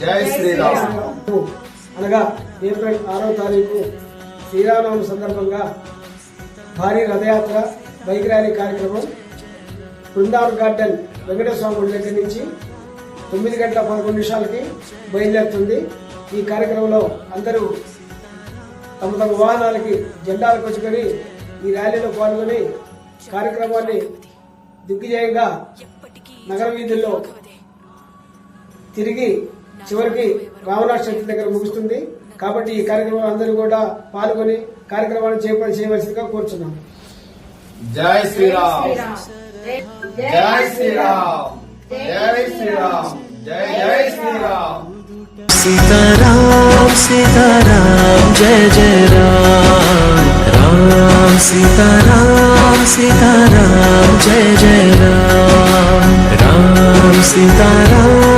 జై శ్రీరామ్. అనగా ఏప్రిల్ 6వ తారీఖు శ్రీరామనవమి సందర్భంగా భారీ రథయాత్ర బైక్ ర్యాలీ కార్యక్రమం బృందావన్ గార్డెన్ వెంకటేశ్వర స్వామి గుడి దగ్గర నుంచి 9:11 బయలుదేరుతుంది. ఈ కార్యక్రమంలో అందరూ తమ తమ వాహనాలకి జెండాలు కొచ్చుకొని ఈ ర్యాలీలో పాల్గొని కార్యక్రమాన్ని దిగ్విజయంగా నగర వీధుల్లో తిరిగి చివరికి రామనాథ దగ్గర ముగుస్తుంది. కాబట్టి ఈ కార్యక్రమంలో అందరూ కూడా పాల్గొని కార్యక్రమాన్ని చేయవలసిందిగా కోరుచున్నాం. జై శ్రీరామ్. జై శ్రీరామ్. జై శ్రీరామ్. జై జై శ్రీరామ్. सीताराम सीताराम जय जय राम. राम सीताराम सीताराम जय जय राम. राम सीताराम